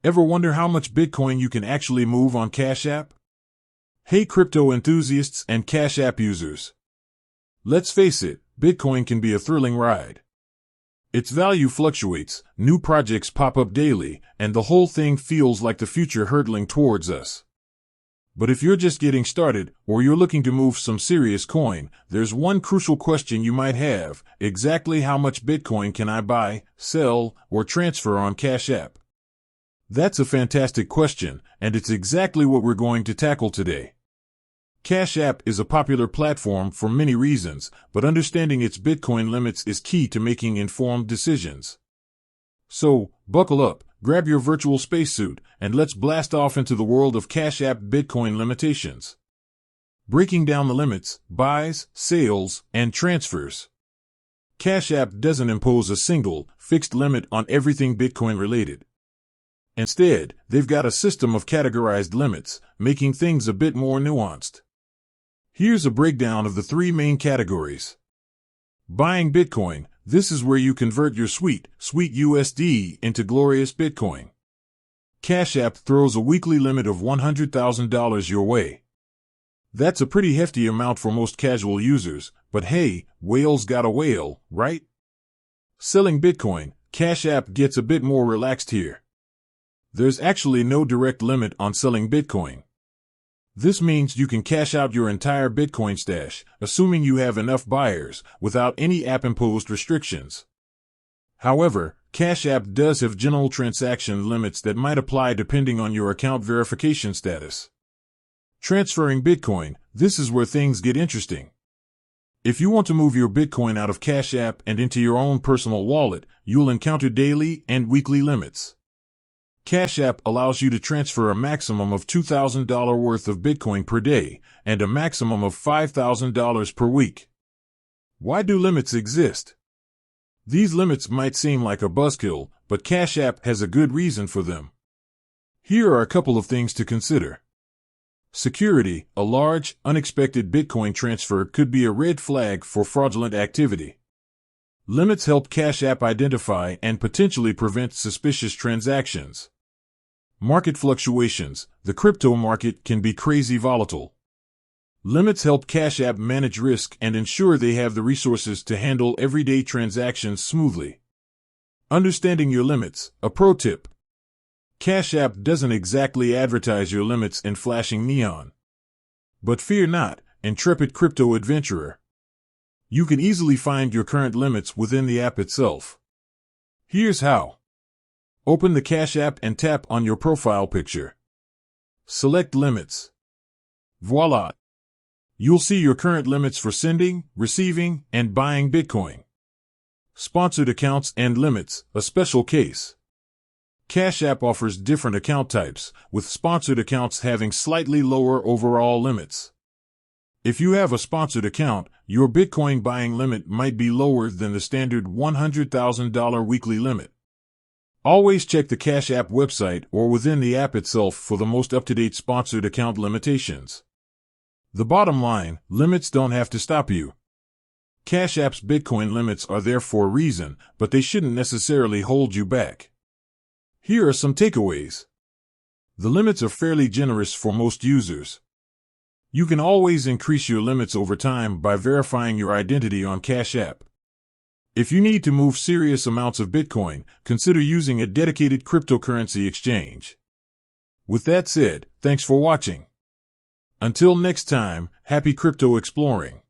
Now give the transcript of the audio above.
Ever wonder how much Bitcoin you can actually move on Cash App? Hey crypto enthusiasts and Cash App users. Let's face it, Bitcoin can be a thrilling ride. Its value fluctuates, new projects pop up daily, and the whole thing feels like the future hurtling towards us. But if you're just getting started, or you're looking to move some serious coin, there's one crucial question you might have: exactly how much Bitcoin can I buy, sell, or transfer on Cash App? That's a fantastic question, and it's exactly what we're going to tackle today. Cash App is a popular platform for many reasons, but understanding its Bitcoin limits is key to making informed decisions. So, buckle up, grab your virtual spacesuit, and let's blast off into the world of Cash App Bitcoin limitations. Breaking down the limits, buys, sales, and transfers. Cash App doesn't impose a single, fixed limit on everything Bitcoin related. Instead, they've got a system of categorized limits, making things a bit more nuanced. Here's a breakdown of the three main categories. Buying Bitcoin. This is where you convert your sweet USD into glorious Bitcoin. Cash App throws a weekly limit of $100,000 your way. That's a pretty hefty amount for most casual users, but hey, whales got a whale, right? Selling Bitcoin. Cash App gets a bit more relaxed here. There's actually no direct limit on selling Bitcoin. This means you can cash out your entire Bitcoin stash, assuming you have enough buyers, without any app-imposed restrictions. However, Cash App does have general transaction limits that might apply depending on your account verification status. Transferring Bitcoin. This is where things get interesting. If you want to move your Bitcoin out of Cash App and into your own personal wallet, you'll encounter daily and weekly limits. Cash App allows you to transfer a maximum of $2,000 worth of Bitcoin per day and a maximum of $5,000 per week. Why do limits exist? These limits might seem like a buzzkill, but Cash App has a good reason for them. Here are a couple of things to consider. Security. A large, unexpected Bitcoin transfer could be a red flag for fraudulent activity. Limits help Cash App identify and potentially prevent suspicious transactions. Market fluctuations. The crypto market can be crazy volatile. Limits help Cash App manage risk and ensure they have the resources to handle everyday transactions smoothly. Understanding your limits. A pro tip. Cash App doesn't exactly advertise your limits in flashing neon. But fear not, intrepid crypto adventurer. You can easily find your current limits within the app itself. Here's how. Open the Cash App and tap on your profile picture. Select Limits. Voila! You'll see your current limits for sending, receiving, and buying Bitcoin. Sponsored accounts and limits, a special case. Cash App offers different account types, with sponsored accounts having slightly lower overall limits. If you have a sponsored account, your Bitcoin buying limit might be lower than the standard $100,000 weekly limit. Always check the Cash App website or within the app itself for the most up-to-date sponsored account limitations. The bottom line, limits don't have to stop you. Cash App's Bitcoin limits are there for a reason, but they shouldn't necessarily hold you back. Here are some takeaways. The limits are fairly generous for most users. You can always increase your limits over time by verifying your identity on Cash App. If you need to move serious amounts of Bitcoin, consider using a dedicated cryptocurrency exchange. With that said, thanks for watching. Until next time, happy crypto exploring.